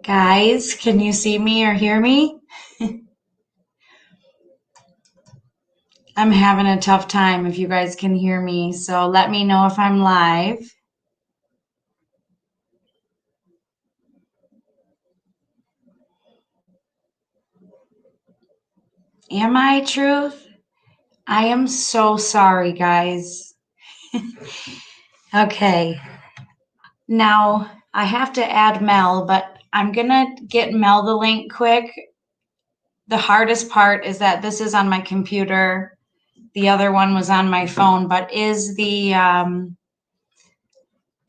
Guys, can you see me or hear me? I'm having a tough time if you guys can hear me, so let me know if I'm live. Am I, Truth? I am so sorry, guys. Okay. Now, I have to add Mel, but I'm going to get Mel the link quick. The hardest part is that this is on my computer. The other one was on my phone, but is the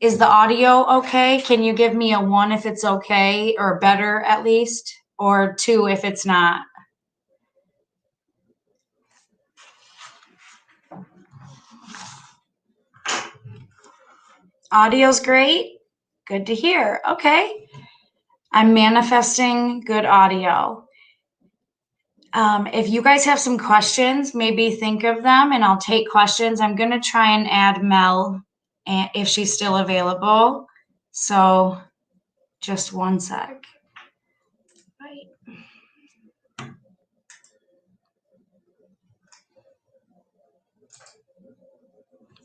audio okay? Can you give me a 1 if it's okay, or better at least, or 2 if it's not? Audio's great. Good to hear. Okay. I'm manifesting good audio. If you guys have some questions, maybe think of them and I'll take questions. I'm going to try and add Mel if she's still available. So just 1 sec. Right.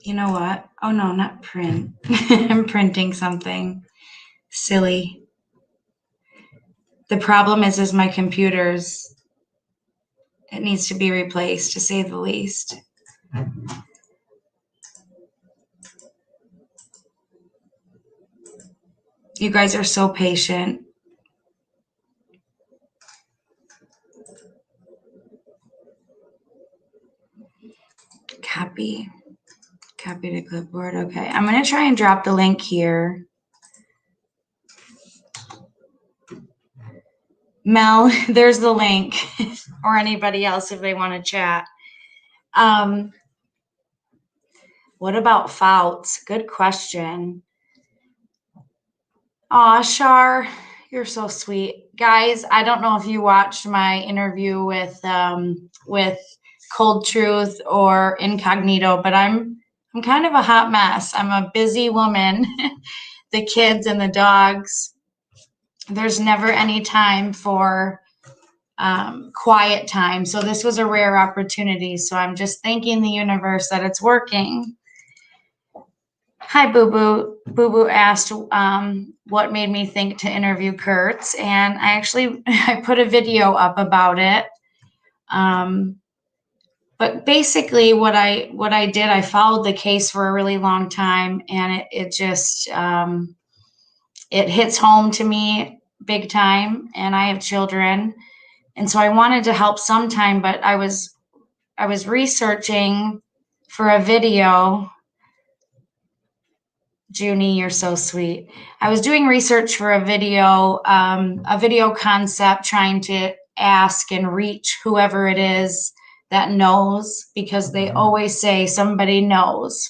You know what? Oh no, not print. I'm printing something silly. The problem is my computer's, it needs to be replaced, to say the least. You guys are so patient. Copy to clipboard. Okay, I'm going to try and drop the link here. Mel, there's the link, or anybody else if they want to chat. What about Fouts? Good question. Aw, Shar, you're so sweet. Guys, I don't know if you watched my interview with Cold Truth or Incognito, but I'm kind of a hot mess. I'm a busy woman. The kids and the dogs. There's never any time for quiet time. So this was a rare opportunity. So I'm just thanking the universe that it's working. Hi, Boo Boo. Boo Boo asked what made me think to interview Kurtz, and I put a video up about it. But basically, what I did, I followed the case for a really long time, and it just it hits home to me big time. And I have children, and so I wanted to help sometime. But I was researching for a video. Junie, you're so sweet. I was doing research for a video concept, trying to ask and reach whoever it is that knows, because they always say somebody knows.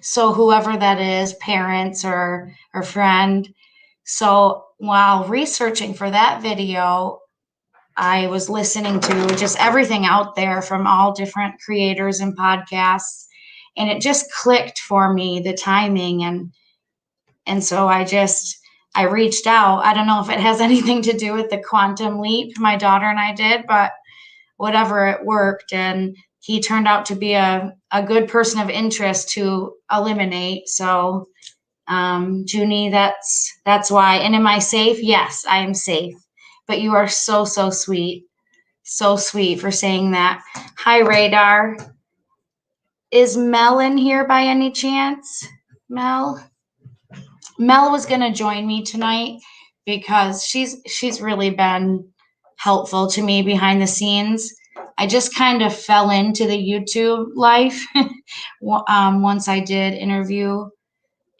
So whoever that is, parents or friend. So while researching for that video, I was listening to just everything out there from all different creators and podcasts. And it just clicked for me, the timing. And so I reached out. I don't know if it has anything to do with the quantum leap my daughter and I did, but whatever, it worked. And he turned out to be a good person of interest to eliminate. So, Junie, that's why. And am I safe? Yes, I am safe. But you are so, so sweet. So sweet for saying that. Hi, Radar. Is Mel in here by any chance? Mel was going to join me tonight because she's really been helpful to me behind the scenes. I just kind of fell into the YouTube life once I did interview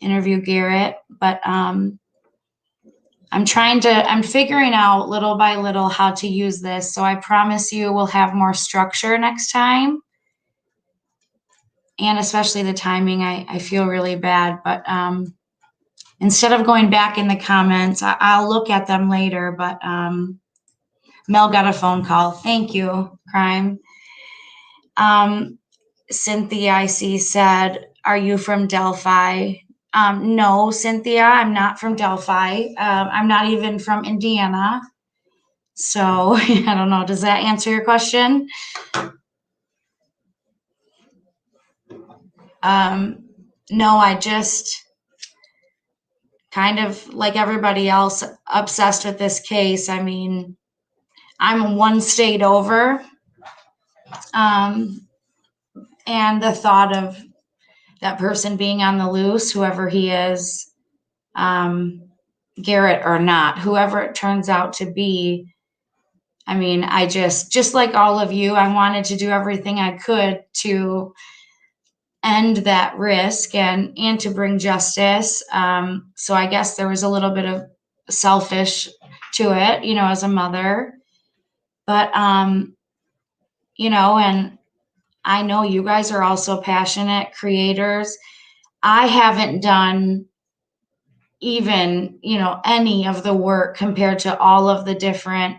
Garrett, but I'm figuring out little by little how to use this. So I promise you we'll have more structure next time. And especially the timing, I feel really bad, but instead of going back in the comments, I'll look at them later, but Mel got a phone call. Thank you, Crime. Cynthia, I see, said, are you from Delphi? No, Cynthia, I'm not from Delphi. I'm not even from Indiana. So I don't know. Does that answer your question? No, I just kind of like everybody else obsessed with this case. I mean, I'm one state over. And the thought of that person being on the loose, whoever he is, Garrett or not, whoever it turns out to be, I mean, I just like all of you, I wanted to do everything I could to end that risk and to bring justice. So I guess there was a little bit of selfish to it, as a mother. But, and I know you guys are also passionate creators. I haven't done even, any of the work compared to all of the different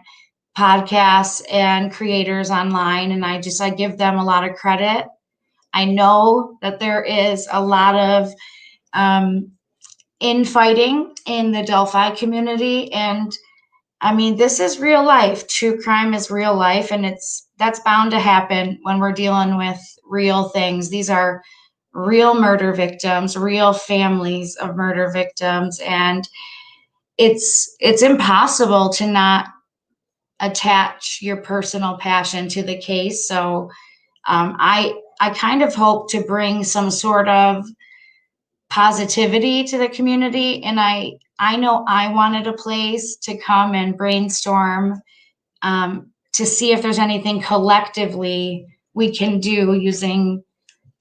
podcasts and creators online. And I give them a lot of credit. I know that there is a lot of infighting in the Delphi community. And I mean, this is real life. True crime is real life. And that's bound to happen when we're dealing with real things. These are real murder victims, real families of murder victims. And it's impossible to not attach your personal passion to the case. So I kind of hope to bring some sort of positivity to the community. And I know I wanted a place to come and brainstorm to see if there's anything collectively we can do using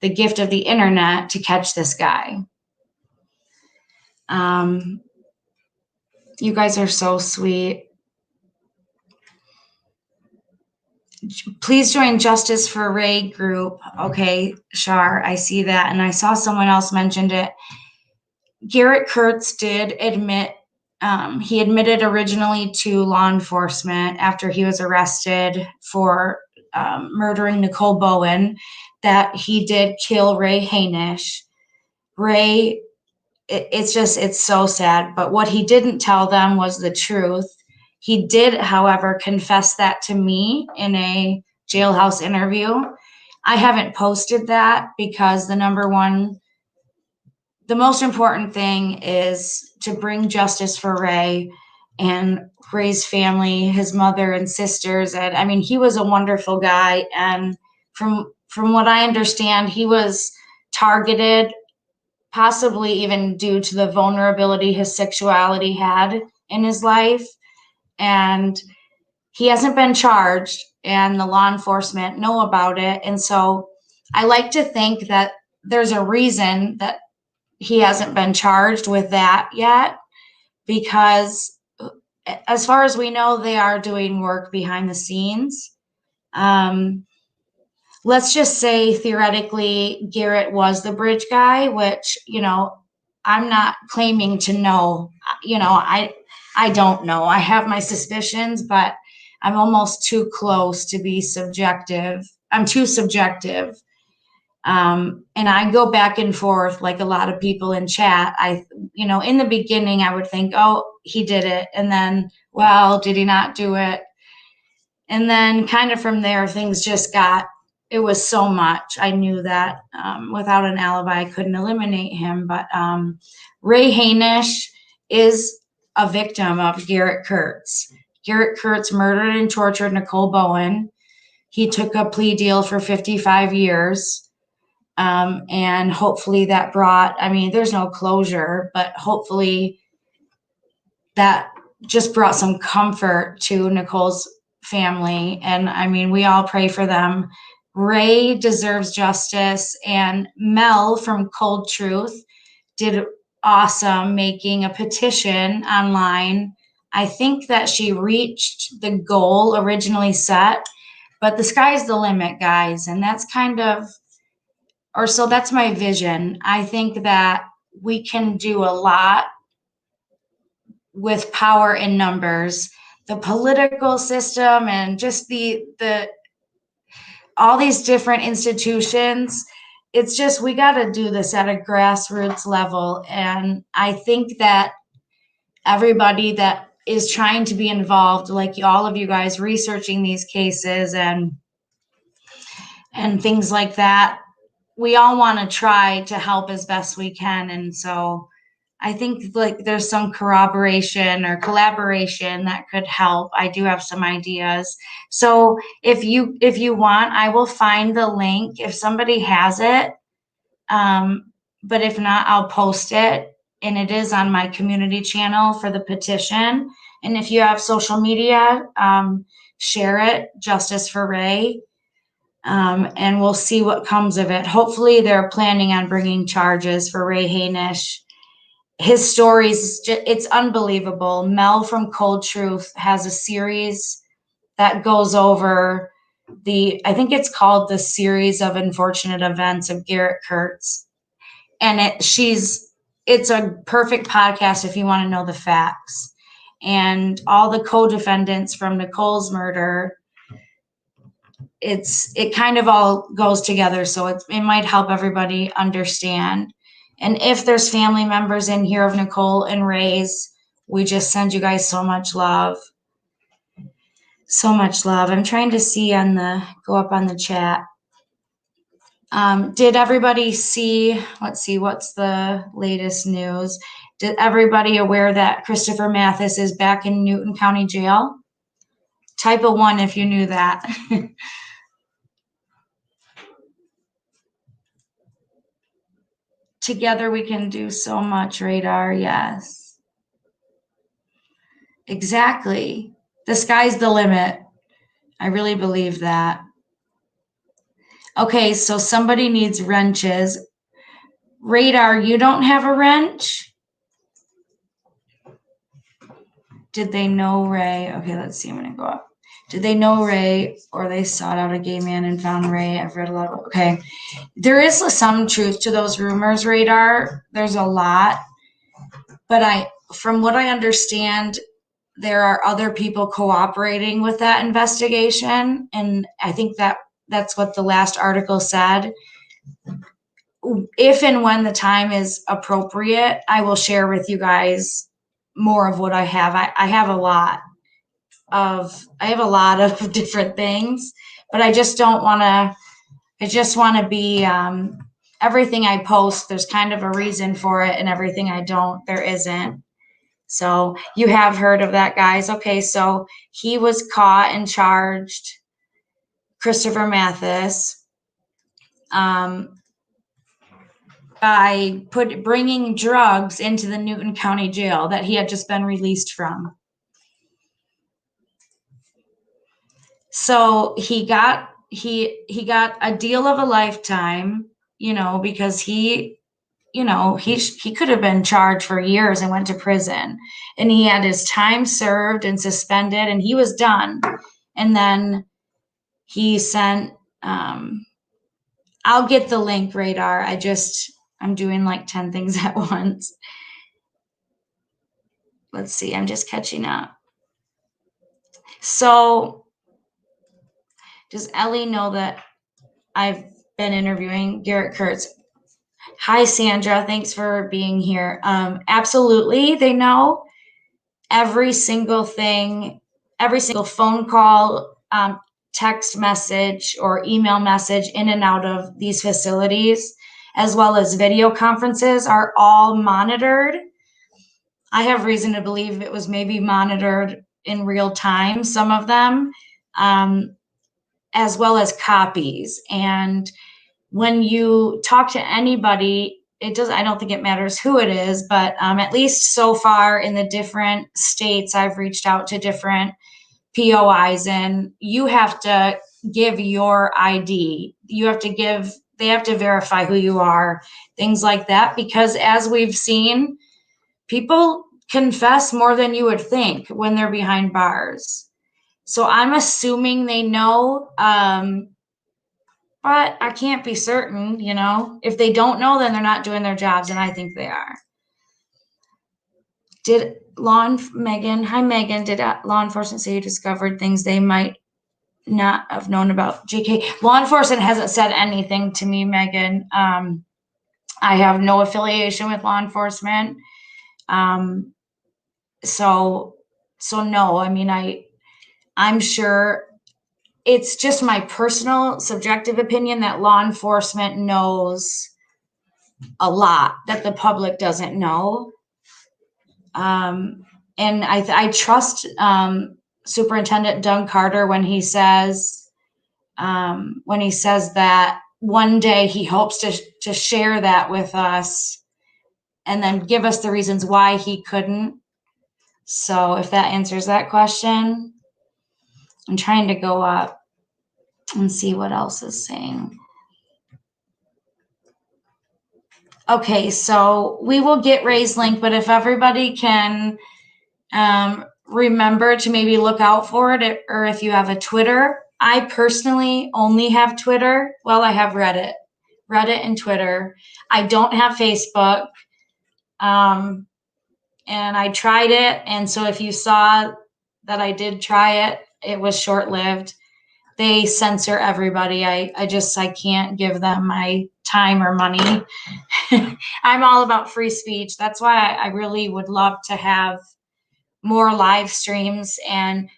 the gift of the internet to catch this guy. You guys are so sweet. Please join Justice for Ray group. Okay, Shar, I see that. And I saw someone else mentioned it. Garrett Kurtz did admit, he admitted originally to law enforcement after he was arrested for murdering Nicole Bowen, that he did kill Ray Hainish. Ray, it's so sad. But what he didn't tell them was the truth. He did, however, confess that to me in a jailhouse interview. I haven't posted that because the most important thing is to bring justice for Ray and Ray's family, his mother and sisters. And I mean, he was a wonderful guy. And from what I understand, he was targeted, possibly even due to the vulnerability his sexuality had in his life. And he hasn't been charged, and the law enforcement know about it. And so I like to think that there's a reason that he hasn't been charged with that yet, because as far as we know, they are doing work behind the scenes. Let's just say theoretically Garrett was the bridge guy, which, I'm not claiming to know. I don't know. I have my suspicions, but I'm almost too close to be subjective. I'm too subjective. And I go back and forth like a lot of people in chat. In the beginning, I would think, oh, he did it. And then, well, did he not do it? And then kind of from there, things just it was so much. I knew that without an alibi, I couldn't eliminate him. But Ray Hainish is a victim of Garrett Kurtz. Garrett Kurtz murdered and tortured Nicole Bowen. He took a plea deal for 55 years. And hopefully that there's no closure, but hopefully that just brought some comfort to Nicole's family. And I mean, we all pray for them. Ray deserves justice. And Mel from Cold Truth did awesome making a petition online. I think that she reached the goal originally set, but the sky's the limit, guys. And that's that's my vision. I think that we can do a lot with power in numbers. The political system and just all these different institutions, it's just, we got to do this at a grassroots level. And I think that everybody that is trying to be involved, like all of you guys researching these cases and things like that, we all want to try to help as best we can. And so I think like there's some corroboration or collaboration that could help. I do have some ideas. So if you want, I will find the link if somebody has it. But if not, I'll post it, and it is on my community channel for the petition. And if you have social media, share it, Justice for Ray. And we'll see what comes of it. Hopefully they're planning on bringing charges for Ray Hainish. His stories, it's unbelievable. Mel from Cold Truth has a series that goes over I think it's called The Series of Unfortunate Events of Garrett Kurtz. And it's a perfect podcast if you want to know the facts. And all the co-defendants from Nicole's murder, it kind of all goes together. So it might help everybody understand. And if there's family members in here of Nicole and Ray's, we just send you guys so much love. So much love. I'm trying to see go up on the chat. Did everybody see, let's see, what's the latest news? Did everybody aware that Christopher Mathis is back in Newton County Jail? Type a 1 if you knew that. Together we can do so much, Radar. Yes. Exactly. The sky's the limit. I really believe that. Okay, so somebody needs wrenches. Radar, you don't have a wrench? Did they know Ray? Okay, let's see. I'm going to go up. Did they know Ray, or they sought out a gay man and found Ray? I've read a lot of, okay. There is some truth to those rumors, Radar. There's a lot. But from what I understand, there are other people cooperating with that investigation. And I think that's what the last article said. If and when the time is appropriate, I will share with you guys more of what I have. I have a lot of different things, but I just don't want to, I just want to be, everything I post, there's kind of a reason for it, and everything I don't, there isn't. So you have heard of that, guys. Okay, so he was caught and charged, Christopher Mathis, by bringing drugs into the Newton County Jail that he had just been released from. So he got a deal of a lifetime, because he could have been charged for years and went to prison, and he had his time served and suspended, and he was done. And then he sent, I'll get the link, Radar. I'm doing like 10 things at once. Let's see, I'm just catching up. So does Ellie know that I've been interviewing Garrett Kurtz? Hi, Sandra. Thanks for being here. Absolutely. They know every single thing, every single phone call, text message or email message in and out of these facilities, as well as video conferences, are all monitored. I have reason to believe it was maybe monitored in real time, some of them, as well as copies. And when you talk to anybody, I don't think it matters who it is, but at least so far in the different states I've reached out to different POIs, and you have to give your ID. They have to verify who you are, things like that, because as we've seen, people confess more than you would think when they're behind bars. So I'm assuming they know, but I can't be certain, If they don't know, then they're not doing their jobs, and I think they are. Megan, hi Megan, did law enforcement say you discovered things they might not have known about JK. Law enforcement hasn't said anything to me, Megan. I have no affiliation with law enforcement. So no, I mean, I'm sure it's just my personal subjective opinion that law enforcement knows a lot that the public doesn't know. And I trust Superintendent Doug Carter when he says that one day he hopes to share that with us and then give us the reasons why he couldn't. So if that answers that question, I'm trying to go up and see what else is saying. Okay, so we will get Ray's link, but if everybody can remember to maybe look out for it, or if you have a Twitter. I personally only have Twitter. Well, I have Reddit and Twitter. I don't have Facebook. And I tried it. And so if you saw that I did try it, it was short-lived. They censor everybody. I can't give them my time or money. I'm all about free speech. That's why I really would love to have more live streams and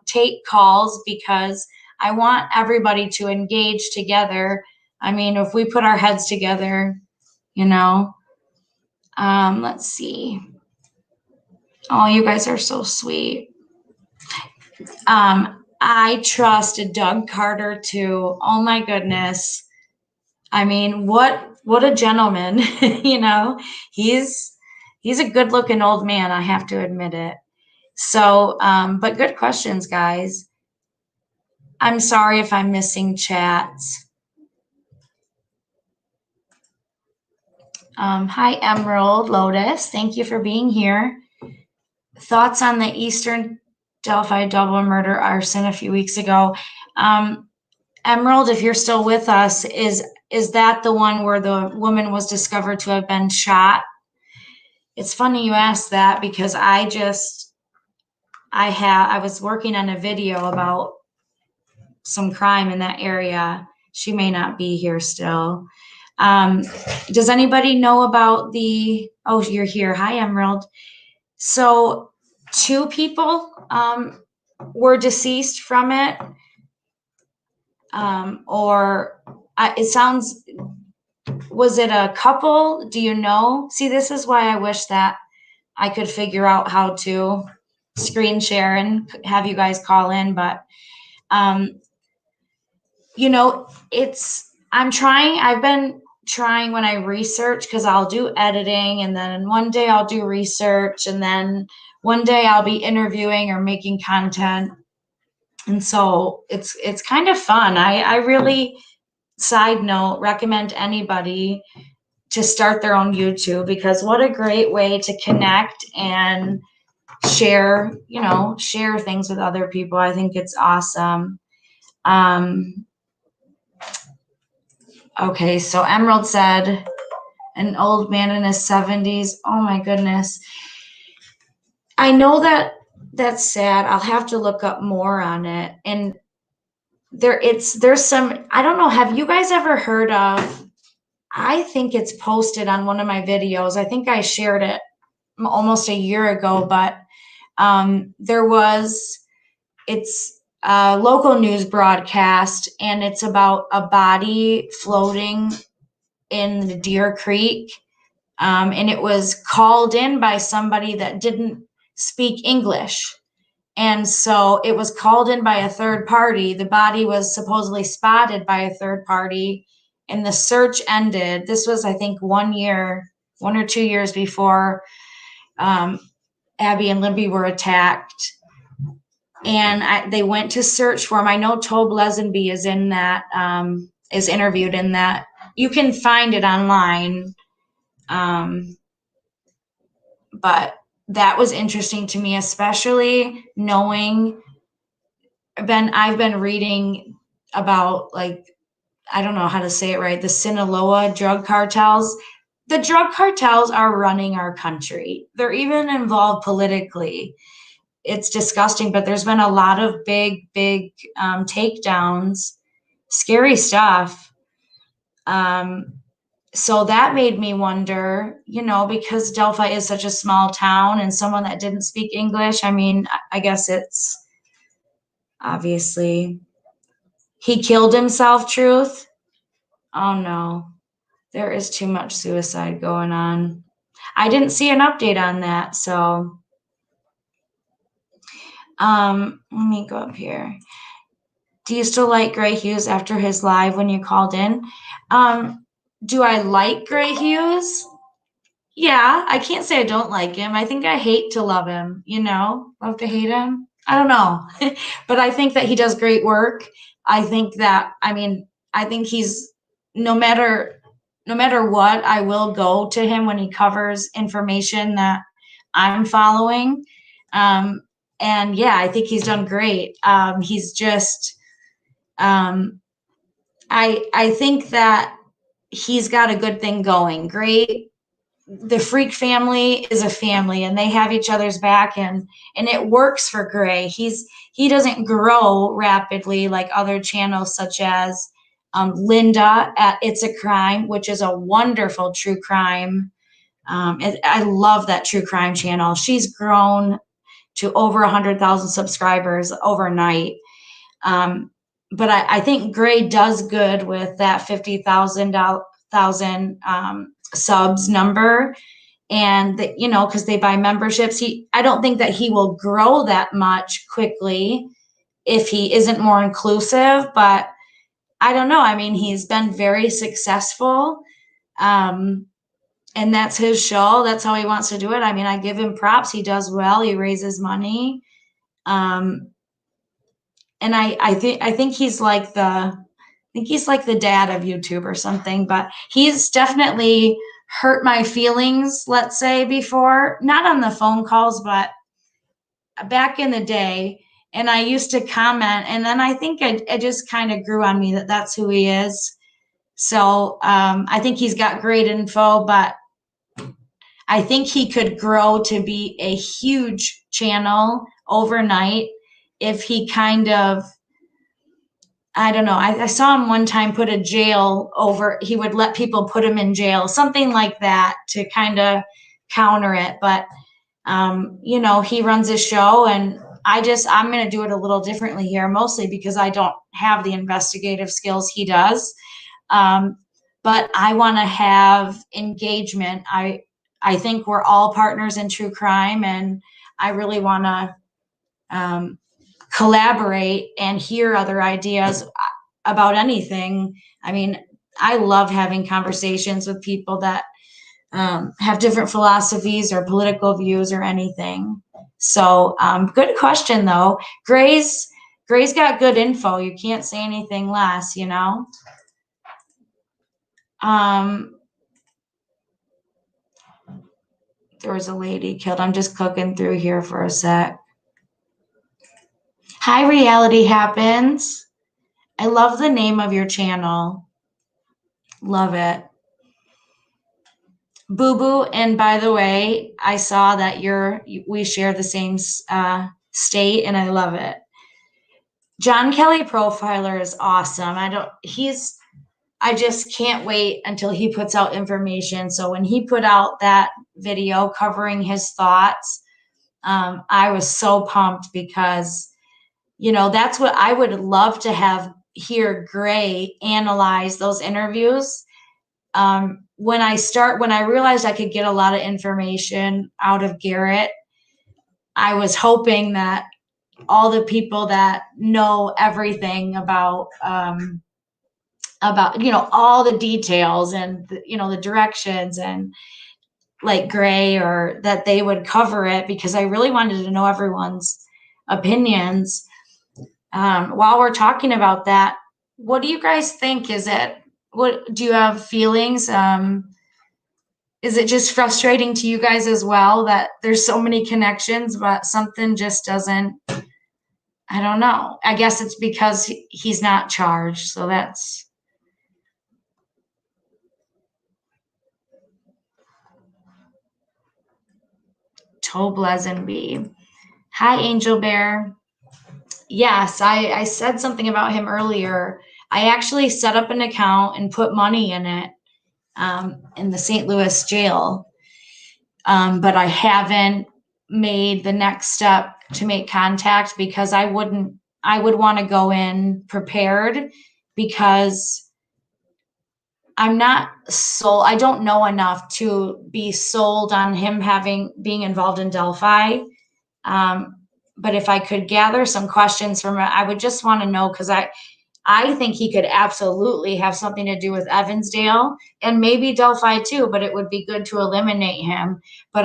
take calls, because I want everybody to engage together. I mean, if we put our heads together, let's see. Oh, you guys are so sweet. I trust Doug Carter too. Oh my goodness. I mean, what a gentleman. He's a good looking old man. I have to admit it. So, but good questions, guys. I'm sorry if I'm missing chats. Hi, Emerald Lotus. Thank you for being here. Thoughts on the Eastern Delphi double murder arson a few weeks ago. Emerald, if you're still with us, is that the one where the woman was discovered to have been shot? It's funny you asked that, because I was working on a video about some crime in that area. She may not be here still. Does anybody know about oh, you're here. Hi, Emerald. So 2 people were deceased from it. It sounds, was it a couple? Do you know? See, this is why I wish that I could figure out how to screen share and have you guys call in, but I've been trying when I research, because I'll do editing, and then one day I'll do research, and then one day I'll be interviewing or making content. And so it's kind of fun. I really, side note, recommend anybody to start their own YouTube, because what a great way to connect and share things with other people. I think it's awesome. Okay, so Emerald said an old man in his 70s. Oh my goodness. I know that's sad. I'll have to look up more on it. And there's some, I don't know, have you guys ever heard of, I think it's posted on one of my videos. I think I shared it almost a year ago, but it's a local news broadcast, and it's about a body floating in the Deer Creek. And it was called in by somebody that didn't speak English. And so it was called in by a third party. The body was supposedly spotted by a third party, and the search ended. This was, I think, 1 or 2 years before Abby and Libby were attacked. And they went to search for him. I know Tobe Lesenby is in that, is interviewed in that. You can find it online. But that was interesting to me, especially knowing I've been reading about, like, I don't know how to say it right, the Sinaloa drug cartels. The drug cartels are running our country. They're even involved politically. it's disgusting, but there's been a lot of big takedowns, scary stuff. So that made me wonder, because Delphi is such a small town and someone that didn't speak English, I mean, I guess it's obviously he killed himself, Truth. Oh no, there is too much suicide going on. I didn't see an update on that, so let me go up here. Do you still like Gray Hughes after his live when you called in? Do I like Gray Hughes? Yeah, I can't say I don't like him. I think I hate to love him, love to hate him. I don't know. But I think that he does great work. I think he's no matter what, I will go to him when he covers information that I'm following. And yeah, I think he's done great. He's just I think that he's got a good thing going. Great. The Freak family is a family and they have each other's back, and it works for Gray. He doesn't grow rapidly like other channels such as Linda at It's a Crime, which is a wonderful true crime. I love that true crime channel. She's grown to over 100,000 subscribers overnight. But I think Gray does good with that 50,000 subs number, and because they buy memberships. I don't think that he will grow that much quickly if he isn't more inclusive, but I don't know. I mean, he's been very successful, and that's his show. That's how he wants to do it. I mean, I give him props. He does well. He raises money. And I think he's like the dad of YouTube or something, but he's definitely hurt my feelings, let's say, before, not on the phone calls, but back in the day. And I used to comment, and then I think it just kind of grew on me that that's who he is. So I think he's got great info, but I think he could grow to be a huge channel overnight if he kind of, I don't know. I saw him one time put a jail over, he would let people put him in jail, something like that to kind of counter it. But, he runs his show, and I'm going to do it a little differently here, mostly because I don't have the investigative skills he does. But I want to have engagement. I think we're all partners in true crime, and I really want to, collaborate and hear other ideas about anything. I mean, I love having conversations with people that have different philosophies or political views or anything. So good question though. Gray's got good info. You can't say anything less, there was a lady killed. I'm just clicking through here for a sec. Hi, Reality Happens. I love the name of your channel. Love it. Boo Boo. And by the way, I saw that we share the same state, and I love it. John Kelly Profiler is awesome. I just can't wait until he puts out information. So when he put out that video covering his thoughts, I was so pumped because that's what I would love to hear Gray analyze those interviews. When I realized I could get a lot of information out of Garrett, I was hoping that all the people that know everything about all the details and the directions, and like Gray, or that they would cover it, because I really wanted to know everyone's opinions. While we're talking about that, what do you guys think? What do you have feelings? Is it just frustrating to you guys as well that there's so many connections, but something just doesn't, I don't know. I guess it's because he's not charged. So that's, Toblesenby. Hi, Angel Bear. Yes, I said something about him earlier. I actually set up an account and put money in it in the St. Louis jail. But I haven't made the next step to make contact because I would want to go in prepared because I'm not sold. I don't know enough to be sold on him being involved in Delphi. But if I could gather some questions from it, I would just want to know because I think he could absolutely have something to do with Evansdale and maybe Delphi too, but it would be good to eliminate him. But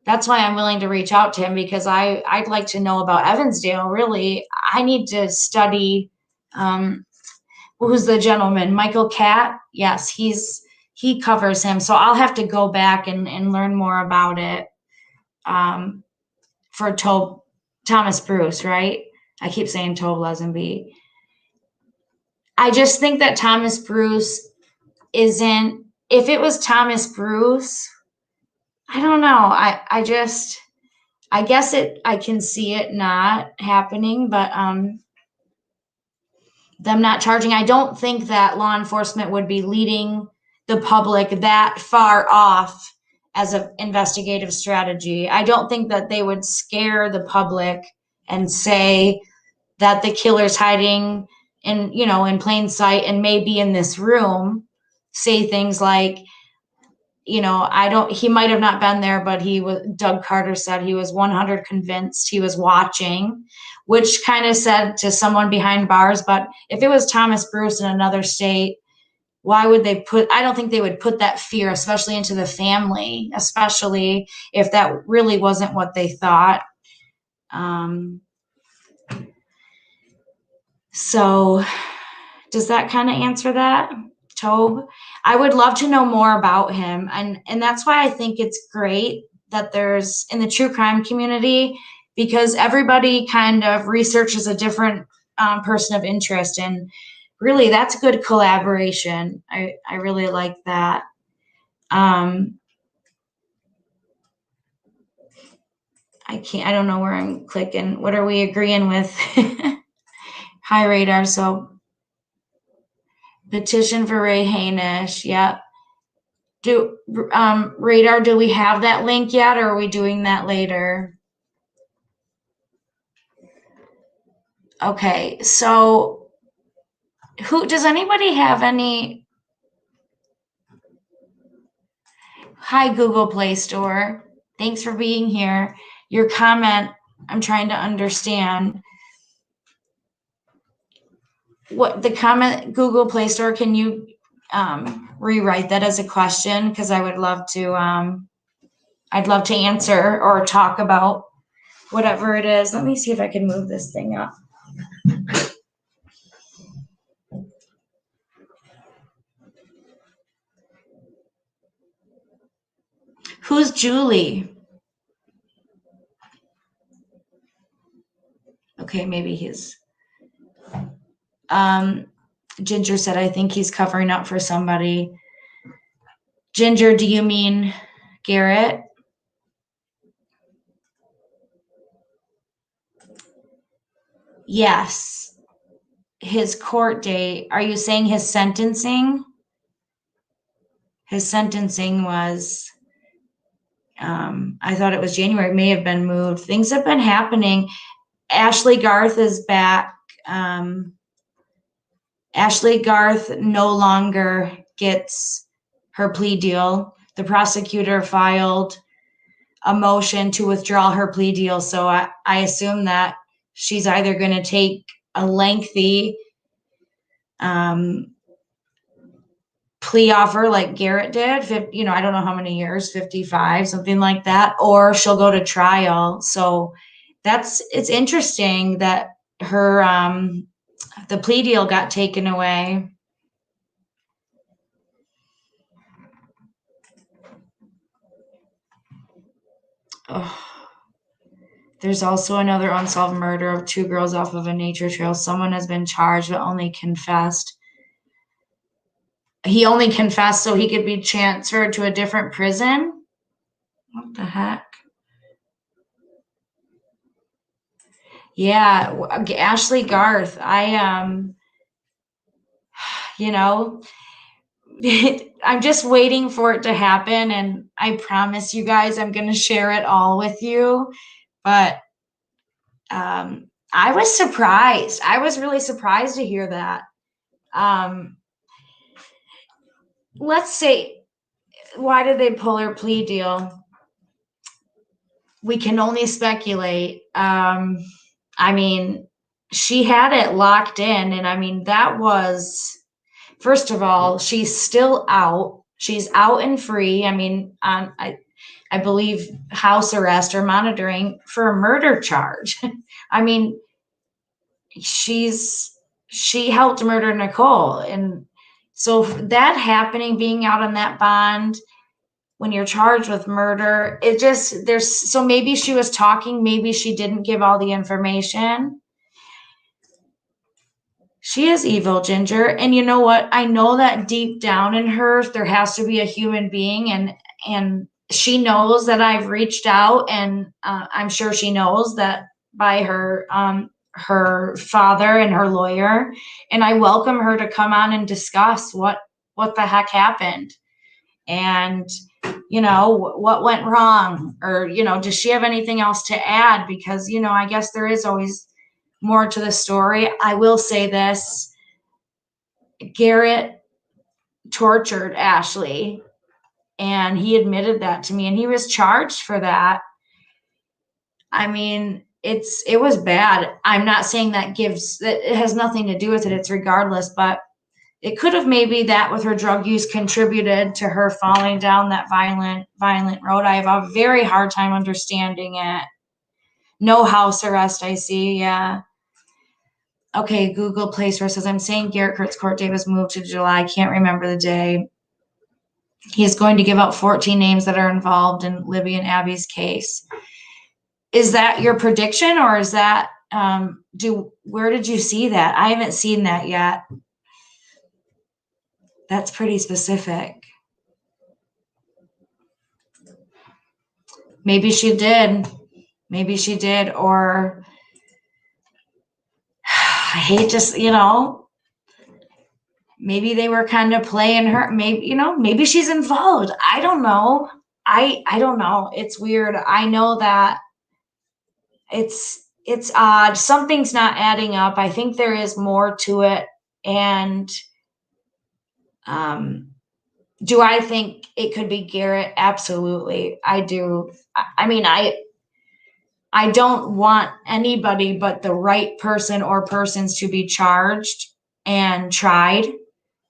that's why I'm willing to reach out to him because I'd like to know about Evansdale. Really, I need to study. Who's the gentleman? Michael Catt. Yes, he covers him. So I'll have to go back and learn more about it. For Thomas Bruce, right? I keep saying Tove Lesenby. I just think that Thomas Bruce isn't. If it was Thomas Bruce, I don't know. I guess I can see it not happening, but them not charging. I don't think that law enforcement would be leading the public that far off as an investigative strategy. I don't think that they would scare the public and say that the killer's hiding in plain sight and maybe in this room. Say things like, he might have not been there, but Doug Carter said he was 100 convinced he was watching, which kind of said to someone behind bars. But if it was Thomas Bruce in another state, why would I don't think they would put that fear, especially into the family, especially if that really wasn't what they thought. So does that kind of answer that, Tobe? I would love to know more about him. And that's why I think it's great that there's in the true crime community, because everybody kind of researches a different person of interest. And really, that's good collaboration. I really like that. I don't know where I'm clicking. What are we agreeing with? Hi, Radar. So petition for Ray Hainish. Yep. Radar, do we have that link yet, or are we doing that later? Okay, so does anybody have any? Hi, Google Play Store. Thanks for being here. Your comment, I'm trying to understand. What the comment, Google Play Store, can you rewrite that as a question? Because I would love to, I'd love to answer or talk about whatever it is. Let me see if I can move this thing up. Who's Julie? Okay, maybe he's. Ginger said, I think he's covering up for somebody. Ginger, do you mean Garrett? Yes. His court date. Are you saying his sentencing? His sentencing was, I thought it was January. It may have been moved. Things have been happening. Ashley Garth is back. Ashley Garth no longer gets her plea deal. The prosecutor filed a motion to withdraw her plea deal. So I assume that she's either going to take a lengthy plea offer like Garrett did, I don't know how many years, 55, something like that, or she'll go to trial. So it's interesting that her, the plea deal got taken away. Oh. There's also another unsolved murder of 2 girls off of a nature trail. Someone has been charged but only confessed. He only confessed so he could be transferred to a different prison? What the heck? Yeah, Ashley Garth. You know, I'm just waiting for it to happen, and I promise you guys I'm going to share it all with you. But I was surprised. I was really surprised to hear that. Um, let's say, why did they pull her plea deal? We can only speculate. I mean, she had it locked in, and I mean, that was, first of all, she's still out. She's out and free. I mean, I believe house arrest or monitoring for a murder charge. I mean, she helped murder Nicole, and so that happening, being out on that bond when you're charged with murder, it just, there's, so maybe she was talking, maybe she didn't give all the information. She is evil, Ginger. And you know what? I know that deep down in her, there has to be a human being, and she knows that I've reached out, and I'm sure she knows that by her father and her lawyer, and I welcome her to come on and discuss what the heck happened, and what went wrong, or does she have anything else to add? Because I guess there is always more to the story. I will say this: Garrett tortured Ashley, and he admitted that to me, and he was charged for that. I mean, it was bad. I'm not saying that it has nothing to do with it. It's regardless, but it could have, maybe that with her drug use contributed to her falling down that violent road. I have a very hard time understanding it. No house arrest, I see. Yeah. Okay, Google Play Store says, I'm saying Garrett Kurt's court date was moved to July. I can't remember the day. He's going to give out 14 names that are involved in Libby and Abby's case. Is that your prediction, or is that, where did you see that? I haven't seen that yet. That's pretty specific. Maybe she did. Maybe she did, or I hate just, maybe they were kind of playing her. Maybe she's involved. I don't know. I don't know. It's weird. I know that it's odd. Something's not adding up. I think there is more to it. And do I think it could be Garrett? Absolutely. I do. I mean, I don't want anybody but the right person or persons to be charged and tried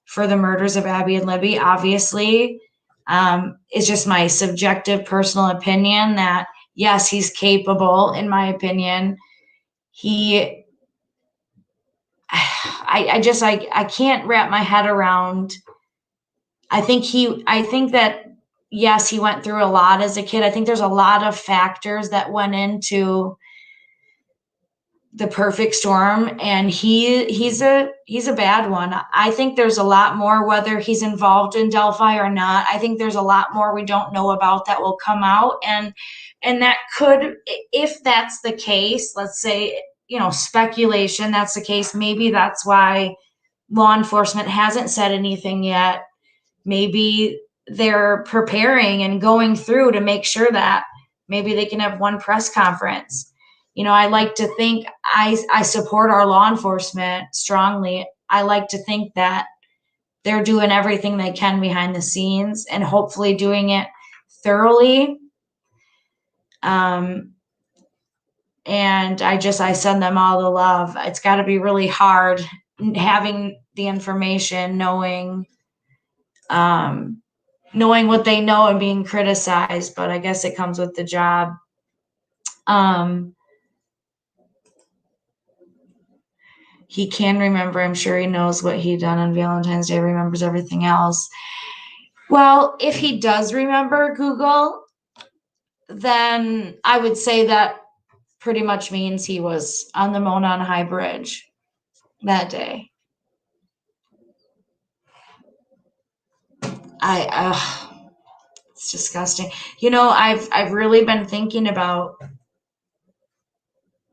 for the murders of Abby and Libby. Obviously, it's just my subjective personal opinion that yes, he's capable. In my opinion, I can't wrap my head around. I think that yes, he went through a lot as a kid. I think there's a lot of factors that went into the perfect storm, and he's a bad one. I think there's a lot more, whether he's involved in Delphi or not. I think there's a lot more we don't know about that will come out, and that could, if that's the case, let's say, speculation, that's the case, maybe that's why law enforcement hasn't said anything yet. Maybe they're preparing and going through to make sure that maybe they can have one press conference. I like to think I support our law enforcement strongly. I like to think that they're doing everything they can behind the scenes and hopefully doing it thoroughly. And I send them all the love. It's got to be really hard having the information, knowing what they know and being criticized, but I guess it comes with the job. He can remember. I'm sure he knows what he done on Valentine's Day, remembers everything else. Well, if he does remember, Google, then I would say that pretty much means he was on the Monon High Bridge that day. It's disgusting. I've really been thinking about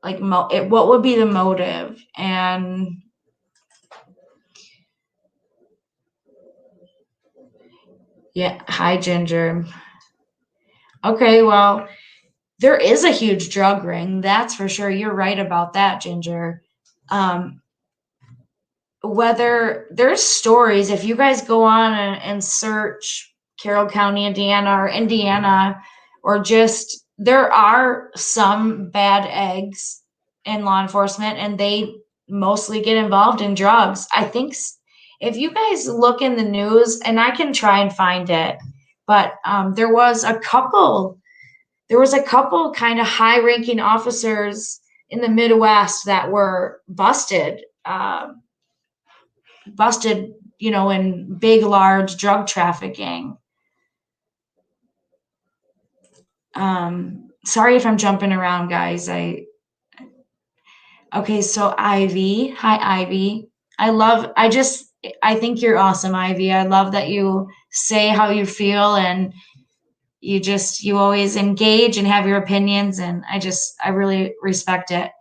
like what would be the motive? And yeah, hi Ginger. Okay, well, there is a huge drug ring, that's for sure. You're right about that, Ginger. Whether there's stories, if you guys go on and search Carroll County, Indiana, or just there are some bad eggs in law enforcement, and they mostly get involved in drugs. I think if you guys look in the news, and I can try and find it, but there was a couple kind of high-ranking officers in the Midwest that were busted, in big, large drug trafficking. Sorry if I'm jumping around, guys. Okay, so Ivy. Hi, Ivy. I think you're awesome, Ivy. I love that you say how you feel, and you always engage and have your opinions, and I really respect it.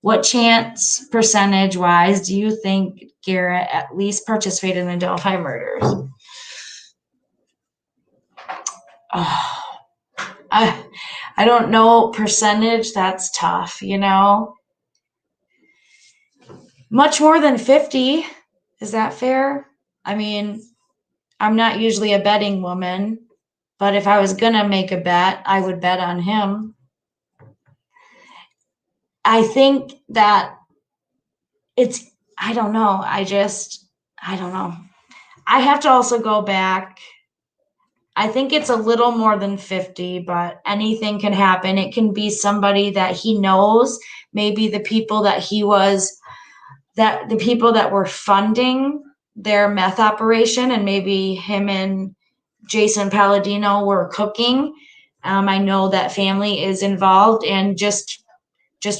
What chance percentage wise do you think Garrett at least participated in the Delphi murders? Oh, I don't know percentage. That's tough, Much more than 50. Is that fair? I mean, I'm not usually a betting woman, but if I was gonna make a bet, I would bet on him. I think that I don't know. I don't know. I have to also go back. I think it's a little more than 50, but anything can happen. It can be somebody that he knows, maybe the people that were funding their meth operation, and maybe him and Jason Palladino were cooking. I know that family is involved, and just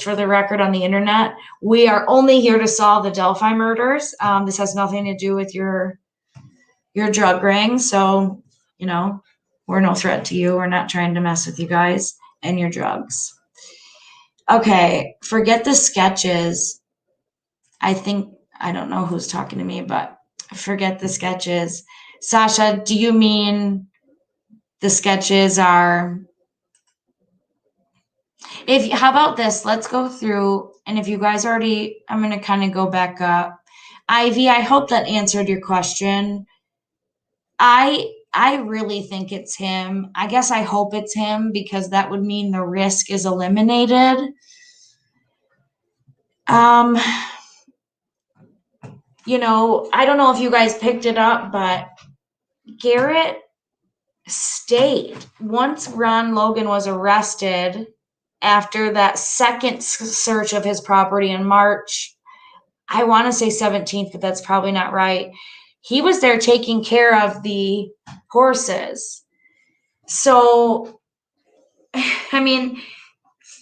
for the record on the internet, we are only here to solve the Delphi murders. This has nothing to do with your drug ring. So, we're no threat to you. We're not trying to mess with you guys and your drugs. Okay, forget the sketches. I don't know who's talking to me, but forget the sketches. Sasha, do you mean the sketches are... How about this? Let's go through, and if you guys already, I'm going to kind of go back up. Ivy, I hope that answered your question. I really think it's him. I guess I hope it's him, because that would mean the risk is eliminated. I don't know if you guys picked it up, but Garrett stayed. Once Ron Logan was arrested, after that second search of his property in March, I want to say 17th, but that's probably not right. He was there taking care of the horses. So, I mean,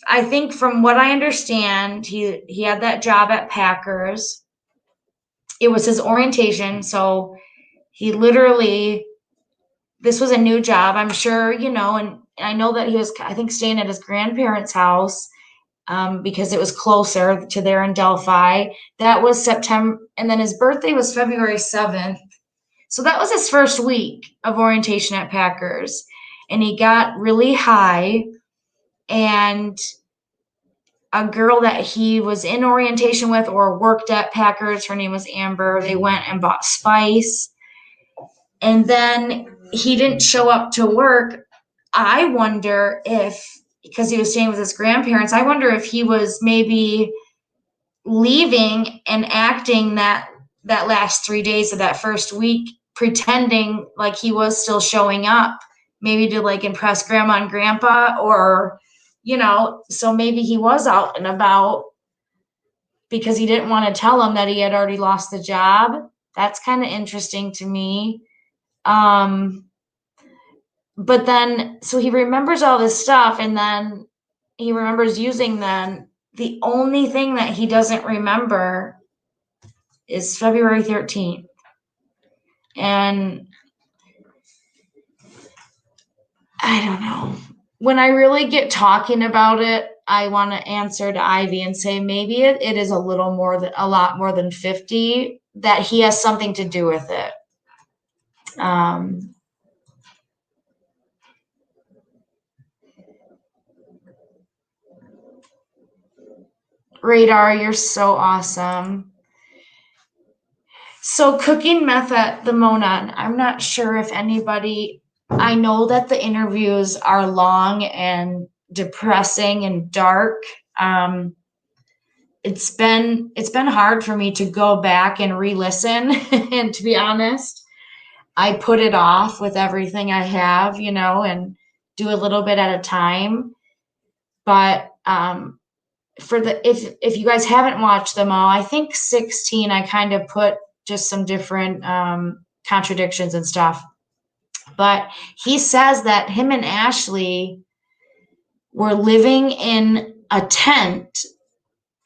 I think from what I understand, he had that job at Packers. It was his orientation. So he literally, this was a new job, I'm sure, and I know that he was, I think, staying at his grandparents' house. Because it was closer to there in Delphi. That was September, and then his birthday was February 7th. So that was his first week of orientation at Packers. And he got really high, and a girl that he was in orientation with or worked at Packers, her name was Amber, they went and bought spice. And then he didn't show up to work. I wonder if, because he was staying with his grandparents, I wonder if he was maybe leaving and acting that last 3 days of that first week, pretending like he was still showing up, maybe to like impress grandma and grandpa, or, so maybe he was out and about because he didn't want to tell them that he had already lost the job. That's kind of interesting to me. But then, so he remembers all this stuff, and then he remembers using them. The only thing that he doesn't remember is February 13th. And I don't know. When I really get talking about it, I want to answer to Ivy and say maybe it is a lot more than 50, that he has something to do with it. Radar, you're so awesome. So cooking meth at the Monon, I'm not sure if anybody, I know that the interviews are long and depressing and dark. It's been hard for me to go back and re-listen. And to be honest, I put it off with everything I have, and do a little bit at a time. But if you guys haven't watched them all, I think 16, I kind of put just some different contradictions and stuff. But he says that him and Ashley were living in a tent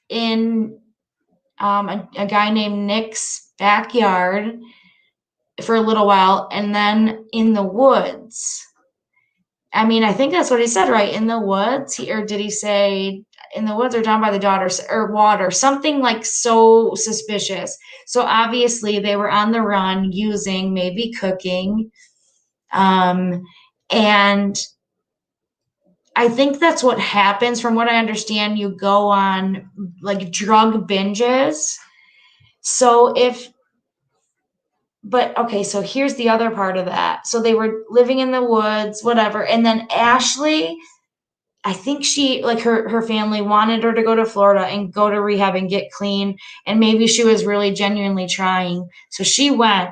in a guy named Nick's backyard for a little while, and then in the woods. I mean, I think that's what he said, right? In the woods, or did he say in the woods or down by the daughters or water? Something like so suspicious. So obviously they were on the run, using, maybe cooking, and I think that's what happens. From what I understand, you go on like drug binges. So okay, so here's the other part of that. So they were living in the woods, whatever. And then Ashley, I think she, like her family wanted her to go to Florida and go to rehab and get clean. And maybe she was really genuinely trying. So she went,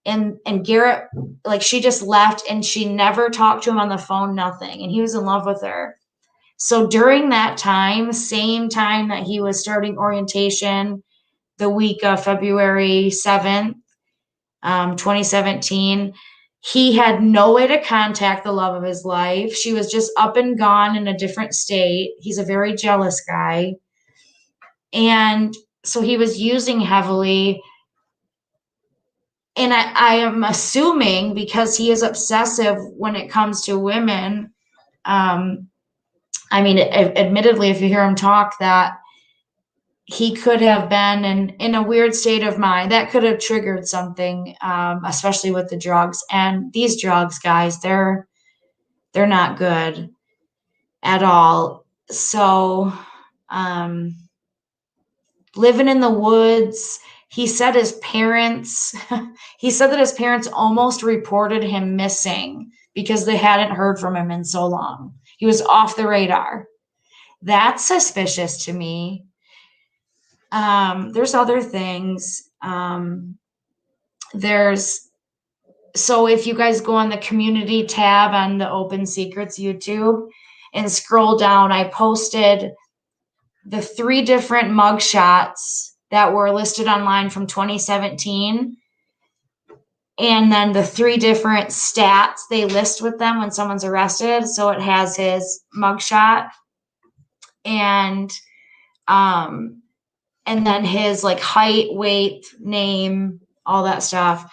and Garrett, like, she just left and she never talked to him on the phone, nothing. And he was in love with her. So during that time, same time that he was starting orientation, the week of February 7th, 2017, he had no way to contact the love of his life. She was just up and gone in a different state. He's a very jealous guy. And so he was using heavily. And I am assuming, because he is obsessive when it comes to women, I mean, admittedly, if you hear him talk, that he could have been in a weird state of mind that could have triggered something, especially with the drugs. And these drugs, guys, they're not good at all. So, living in the woods, he said that his parents almost reported him missing because they hadn't heard from him in so long. He was off the radar. That's suspicious to me. There's other things. So if you guys go on the community tab on the Open Secrets YouTube and scroll down, I posted the 3 different mugshots that were listed online from 2017. And then the 3 different stats they list with them when someone's arrested. So it has his mugshot and then his like height, weight, name, all that stuff.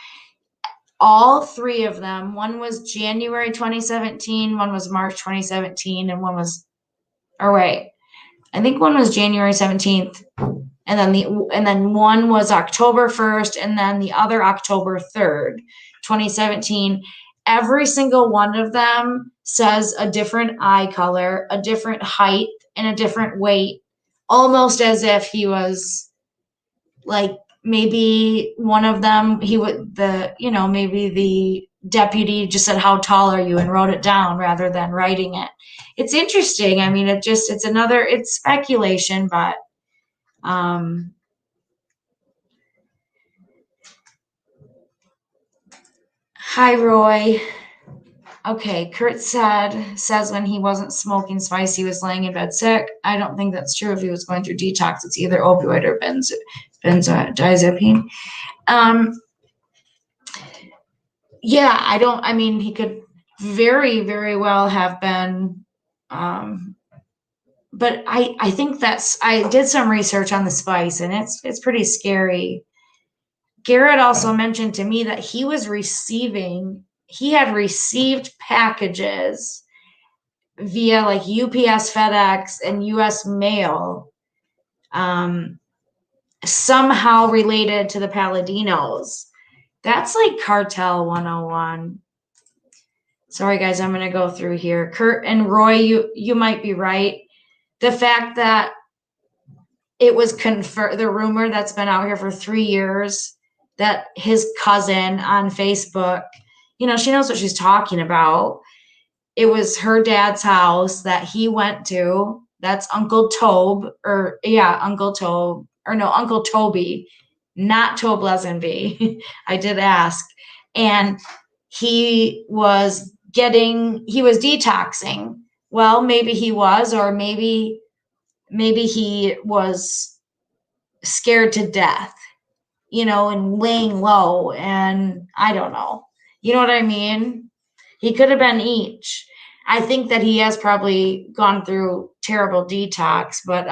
All 3 of them. One was January 2017, one was March 2017, and I think one was January 17th, and then one was October 1st, and then the other October 3rd, 2017. Every single one of them says a different eye color, a different height, and a different weight, almost as if he was like, maybe one of them, maybe the deputy just said, "How tall are you?" and wrote it down rather than writing it. It's interesting. I mean, it's speculation, but hi, Roy. Okay, Kurt says when he wasn't smoking spice, he was laying in bed sick. I don't think that's true. If he was going through detox, it's either opioid or benzodiazepine. Yeah, he could very, very well have been, but I think I did some research on the spice, and it's pretty scary. Garrett also mentioned to me that he had received packages via like UPS, FedEx, and US Mail, somehow related to the Palladinos. That's like Cartel 101. Sorry, guys, I'm going to go through here. Kurt and Roy, you might be right. The fact that it was confirmed, the rumor that's been out here for 3 years, that his cousin on Facebook, she knows what she's talking about. It was her dad's house that he went to. That's Uncle Toby, Uncle Toby, not Tobe Lesenby. I did ask. And he was detoxing. Well, maybe he was, or maybe he was scared to death, and laying low, and I don't know. You know what I mean? He could have been each. I think that he has probably gone through terrible detox, but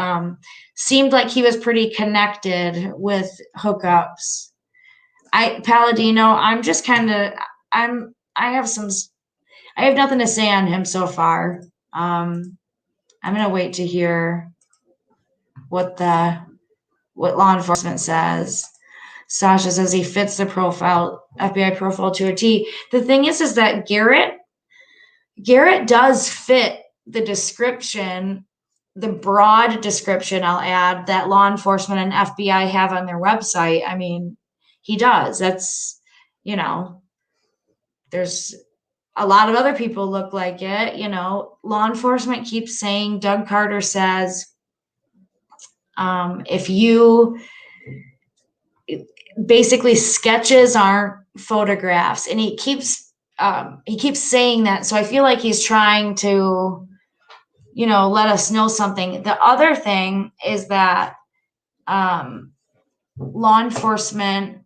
seemed like he was pretty connected with hookups. Palladino, I'm just kind of, I have nothing to say on him so far. I'm going to wait to hear what law enforcement says. Sasha says he fits the FBI profile to a T. The thing is that Garrett does fit the description, the broad description, I'll add, that law enforcement and FBI have on their website. I mean, he does. That's, there's a lot of other people look like it. Law enforcement keeps saying, Doug Carter says, if you basically, sketches aren't photographs, and he keeps saying that. So I feel like he's trying to, let us know something. The other thing is that law enforcement,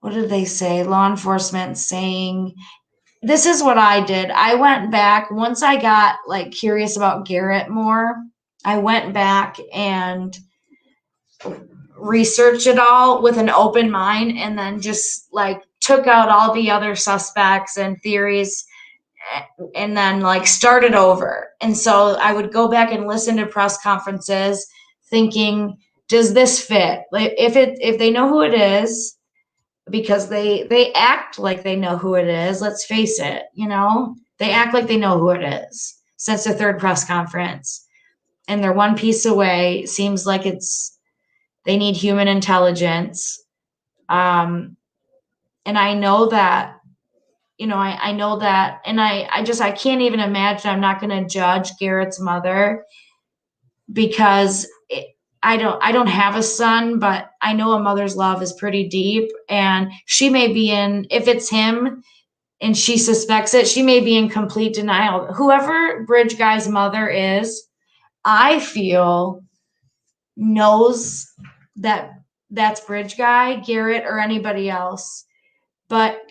what did they say? Law enforcement saying, this is what I did. I went back once I got like curious about Garrett more. I went back and researched it all with an open mind, and then just like took out all the other suspects and theories, and then like started over. And so I would go back and listen to press conferences thinking, does this fit? Like if they know who it is, because they act like they know who it is. Let's face it, they act like they know who it is since the third press conference, and they're one piece away. Seems like they need human intelligence. And I know that, I know that, and I can't even imagine. I'm not going to judge Garrett's mother, because I don't have a son, but I know a mother's love is pretty deep, and she may be if it's him and she suspects it, she may be in complete denial. Whoever Bridge Guy's mother is, I feel knows that that's Bridge Guy, Garrett, or anybody else. But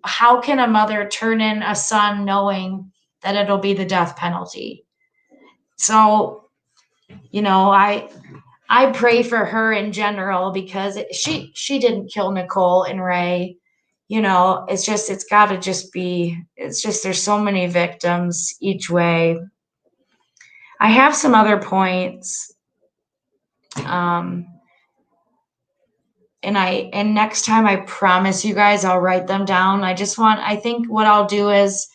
how can a mother turn in a son knowing that it'll be the death penalty? So, I pray for her in general, because she didn't kill Nicole and Ray. It's got to just be, there's so many victims each way. I have some other points. And next time, I promise you guys, I'll write them down. I think what I'll do is,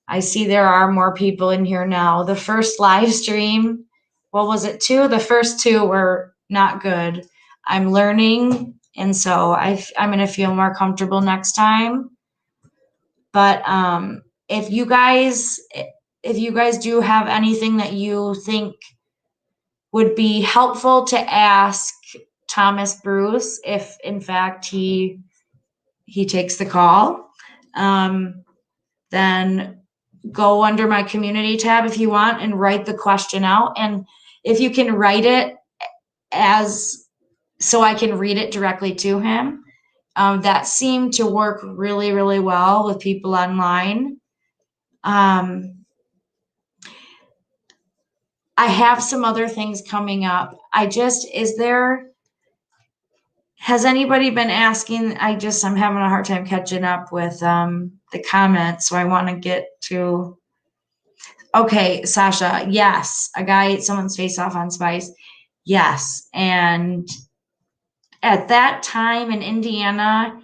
I see there are more people in here now. The first live stream, what was it, 2? The first 2 were not good. I'm learning, and so I'm going to feel more comfortable next time. But if you guys do have anything that you think would be helpful to ask Thomas Bruce, if in fact he takes the call, then go under my community tab if you want and write the question out. And if you can write it so I can read it directly to him, that seemed to work really, really well with people online. I have some other things coming up. Has anybody been asking? I'm having a hard time catching up with the comments, so I want to get to. Okay, Sasha, yes. A guy ate someone's face off on Spice. Yes. And at that time in Indiana,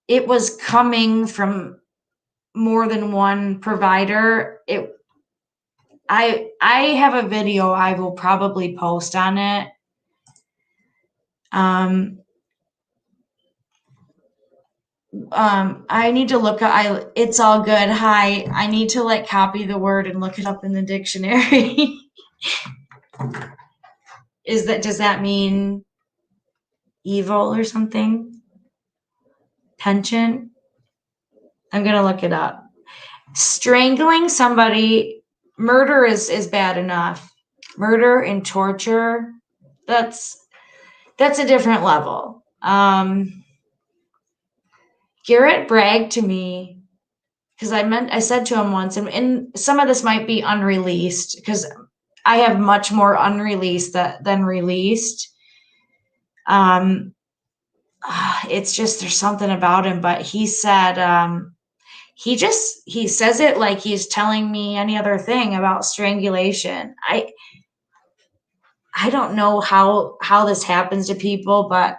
it was coming from more than one provider. I have a video I will probably post on it. I need to look at, it's all good. Hi, I need to like copy the word and look it up in the dictionary. Does that mean evil or something? Penchant? I'm going to look it up. Strangling somebody, murder is bad enough. Murder and torture, that's a different level. Garrett bragged to me because I said to him once, and some of this might be unreleased because I have much more unreleased than released. It's just there's something about him, but he said he says it like he's telling me any other thing about strangulation. I don't know how this happens to people, but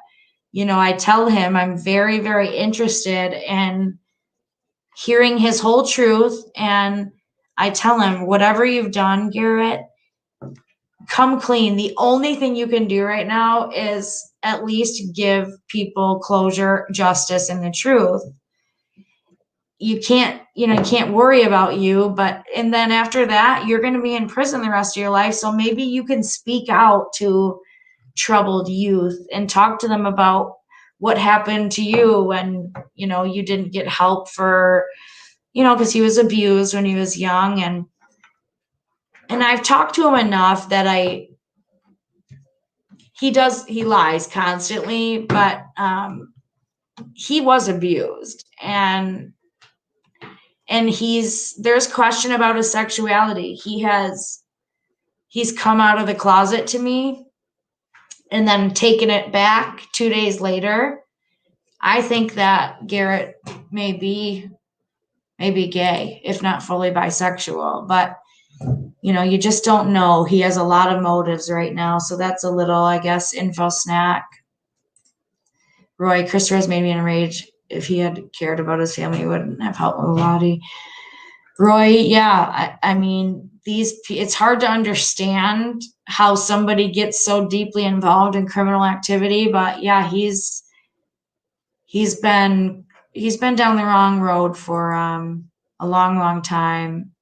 I tell him I'm very, very interested in hearing his whole truth. And I tell him, whatever you've done, Garrett, come clean. The only thing you can do right now is at least give people closure, justice, and the truth. You can't worry about you, and then after that, you're going to be in prison the rest of your life. So maybe you can speak out to troubled youth and talk to them about what happened to you when, you didn't get help for, because he was abused when he was young. And I've talked to him enough that he lies constantly, but he was abused, and there's question about his sexuality. He's come out of the closet to me and then taken it back 2 days later. I think that Garrett may be gay, if not fully bisexual, but you just don't know. He has a lot of motives right now. So that's a little, I guess, info snack. Roy, Christopher has made me enraged. If he had cared about his family, he wouldn't have helped Muladi. Roy, yeah, I mean, it's hard to understand how somebody gets so deeply involved in criminal activity, but yeah, he's been down the wrong road for a long, long time.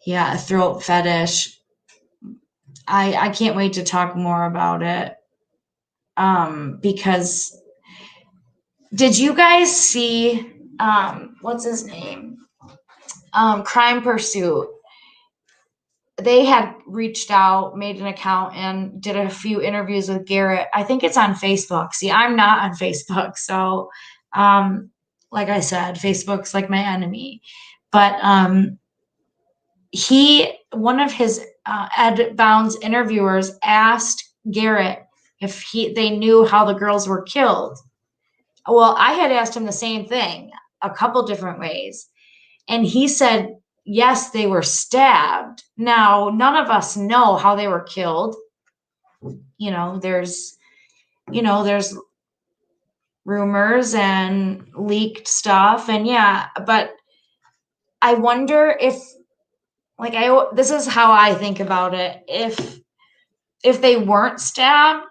Yeah, a throat fetish. I can't wait to talk more about it. Because did you guys see what's his name? Crime Pursuit. They had reached out, made an account, and did a few interviews with Garrett. I think it's on Facebook. See, I'm not on Facebook. So, like I said, Facebook's like my enemy. But one of his Ed Bounds interviewers asked Garrett if they knew how the girls were killed. Well, I had asked him the same thing a couple different ways. And he said, yes, they were stabbed. Now, none of us know how they were killed. There's rumors and leaked stuff. And yeah, but I wonder if, this is how I think about it. If they weren't stabbed,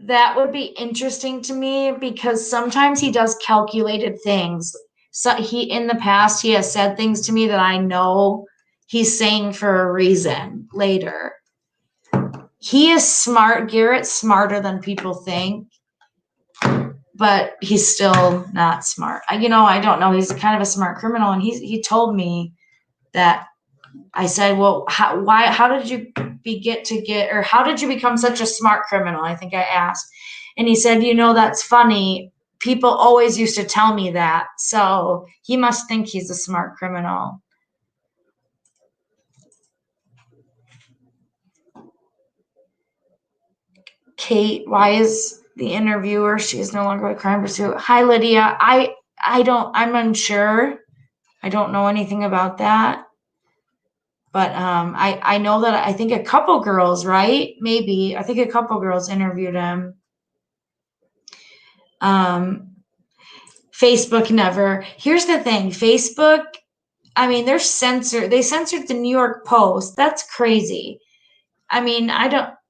that would be interesting to me, because sometimes he does calculated things. So in the past, he has said things to me that I know he's saying for a reason later. He is smart. Garrett's smarter than people think, but he's still not smart. I don't know. He's kind of a smart criminal. And he told me that. I said, well, how did you how did you become such a smart criminal? I think I asked. And he said, that's funny. People always used to tell me that. So he must think he's a smart criminal. Kate, why is the interviewer, she is no longer with Crime Pursuit? Hi, Lydia. I'm unsure. I don't know anything about that. But I know that I think a couple girls, right? Maybe I think a couple girls interviewed him. Facebook never. Here's the thing, Facebook, I mean, they censored the New York Post. That's crazy. I mean,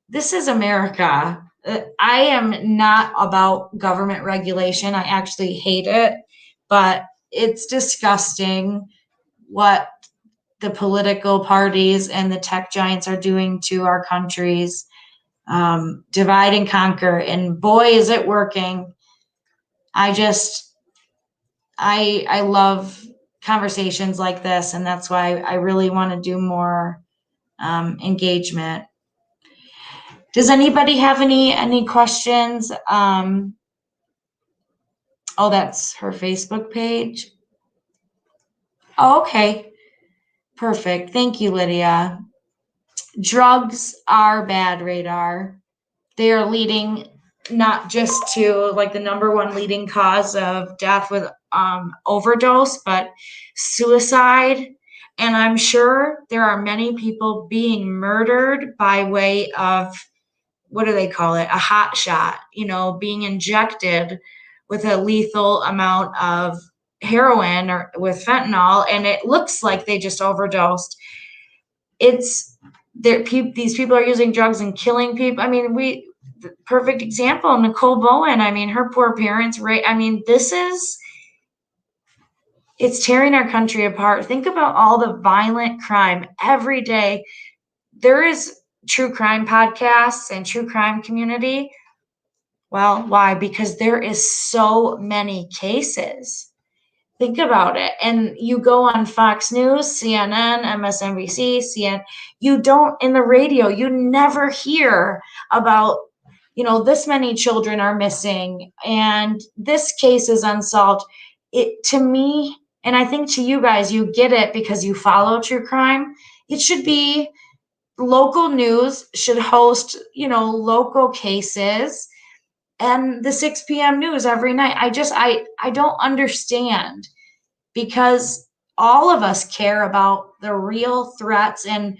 this is America. I am not about government regulation. I actually hate it, but it's disgusting what the political parties and the tech giants are doing to our countries. Divide and conquer. And boy, is it working. I love conversations like this, and that's why I really want to do more engagement. Does anybody have any questions? Oh, that's her Facebook page. Oh, okay. Perfect. Thank you, Lydia. Drugs are bad, Radar. They are leading not just to like the number one leading cause of death with overdose, but suicide. And I'm sure there are many people being murdered by way of, what do they call it? A hot shot, being injected with a lethal amount of heroin or with fentanyl, and it looks like they just overdosed. These people are using drugs and killing people. I mean, perfect example, Nicole Bowen. I mean, her poor parents, right? I mean, it's tearing our country apart. Think about all the violent crime every day. There is true crime podcasts and true crime community. Well, why? Because there is so many cases. Think about it. And you go on Fox News, CNN, MSNBC, in the radio, you never hear about, this many children are missing and this case is unsolved. To me, and I think to you guys, you get it because you follow true crime. It should be local news should host, local cases and the 6 p.m. news every night. I don't understand, because all of us care about the real threats and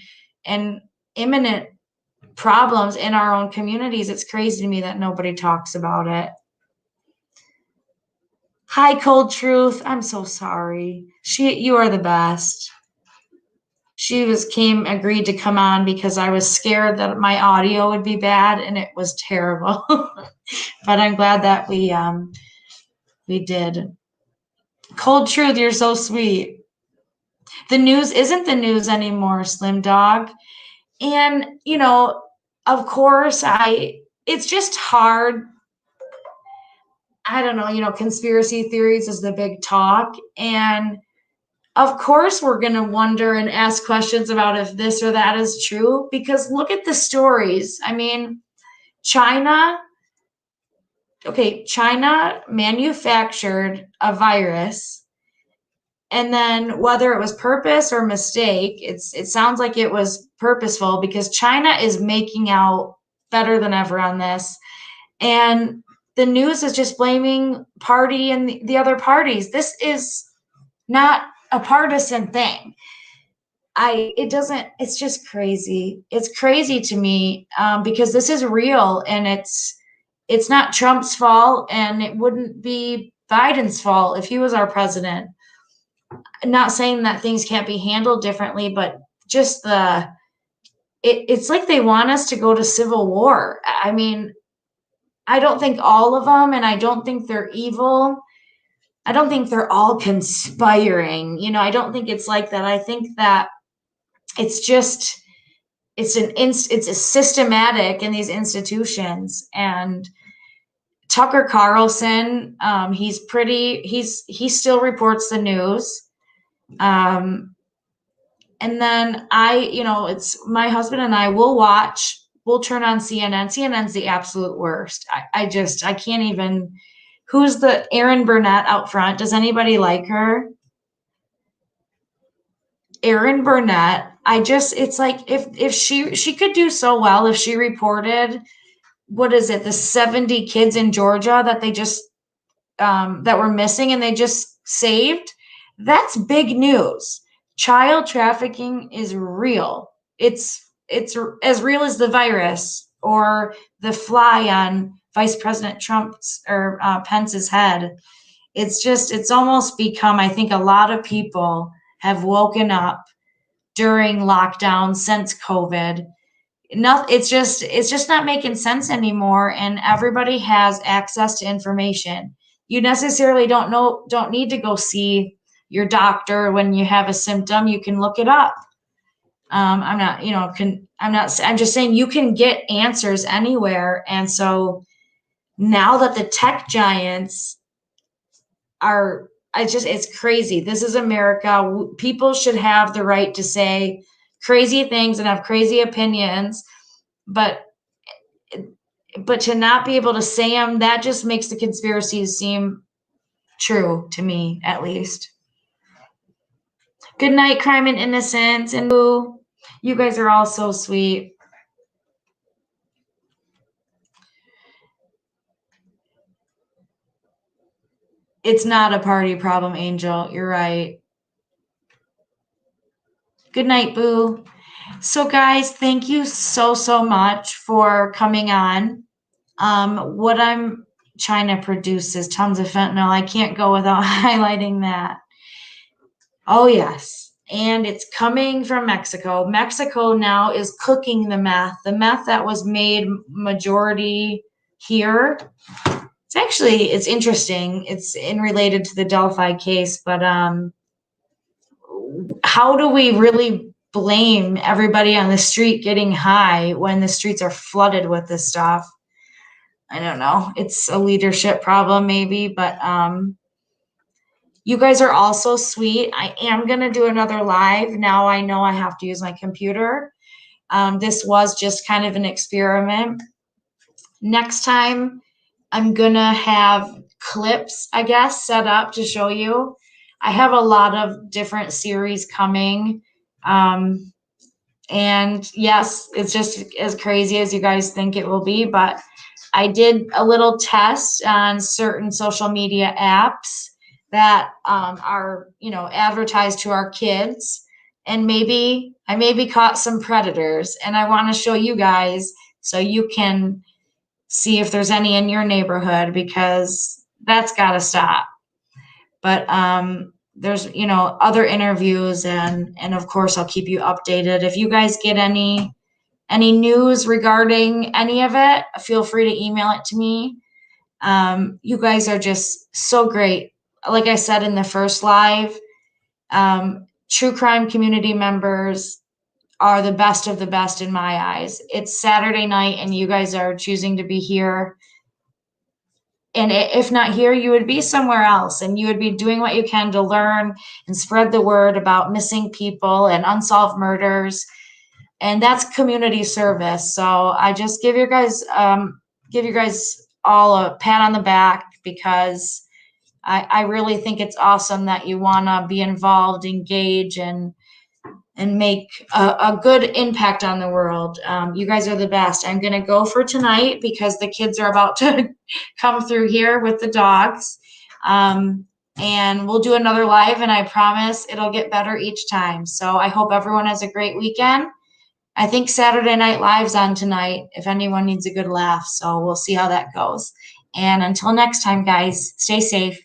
imminent problems in our own communities. It's crazy to me that nobody talks about it. Hi, Cold Truth. I'm so sorry. You are the best. She agreed to come on because I was scared that my audio would be bad, and it was terrible. But I'm glad that we did. Cold Truth, you're so sweet. The news isn't the news anymore, Slim Dog. And, of course, it's just hard. I don't know, conspiracy theories is the big talk. And of course, we're going to wonder and ask questions about if this or that is true, because look at the stories. I mean, China manufactured a virus, and then whether it was purpose or mistake, it sounds like it was purposeful, because China is making out better than ever on this. And the news is just blaming party and the other parties. This is not a partisan thing. It's just crazy. It's crazy to me, because this is real, and it's not Trump's fault, and it wouldn't be Biden's fault if he was our president. I'm not saying that things can't be handled differently, but just it's like they want us to go to civil war. I mean, I don't think all of them, and I don't think they're evil. I don't think they're all conspiring. I don't think it's like that. I think that it's a systematic in these institutions. And Tucker Carlson, he still reports the news. And then it's my husband and I we'll turn on CNN. CNN's the absolute worst. I can't even. Who's the Erin Burnett out front? Does anybody like her? Erin Burnett. It's like if she could do so well if she reported, what is it, the 70 kids in Georgia that they just that were missing and they just saved. That's big news. child trafficking is real. It's as real as the virus or the fly on Vice President Trump's or Pence's head. It's almost become, I think a lot of people have woken up during lockdown since COVID. It's just not making sense anymore, and everybody has access to information. You necessarily don't need to go see your doctor when you have a symptom. You can look it up. I'm just saying you can get answers anywhere. And so now that the tech giants it's crazy. This is America. People should have the right to say crazy things and have crazy opinions, but to not be able to say them, that just makes the conspiracies seem true to me, at least. Good night, Crime and Innocence, and Boo. You guys are all so sweet. It's not a party problem, Angel. You're right. Good night, Boo. So guys, thank you so much for coming on. What I'm trying to produce is tons of fentanyl. I can't go without highlighting that. Oh yes, and it's coming from Mexico. Mexico now is cooking the meth that was made majority here. It's interesting. It's related to the Delphi case, but how do we really blame everybody on the street getting high when the streets are flooded with this stuff? I don't know. It's a leadership problem maybe, but you guys are also sweet. I am going to do another live. Now I know I have to use my computer. This was just kind of an experiment. Next time, I'm going to have clips, I guess, set up to show you. I have a lot of different series coming. And yes, it's just as crazy as you guys think it will be, but I did a little test on certain social media apps that are, advertised to our kids. And I maybe caught some predators, and I want to show you guys so you can see if there's any in your neighborhood, because that's got to stop. But there's, other interviews, and of course I'll keep you updated. If you guys get any news regarding any of it, feel free to email it to me. You guys are just so great. Like I said in the first live, true crime community members are the best of the best in my eyes. It's Saturday night and you guys are choosing to be here. And if not here, you would be somewhere else, and you would be doing what you can to learn and spread the word about missing people and unsolved murders. And that's community service. So I just give you guys all a pat on the back, because I really think it's awesome that you want to be involved, engage, and make a good impact on the world. You guys are the best. I'm going to go for tonight because the kids are about to come through here with the dogs. And we'll do another live, and I promise it'll get better each time. So I hope everyone has a great weekend. I think Saturday Night Live's on tonight if anyone needs a good laugh. So we'll see how that goes. And until next time, guys, stay safe.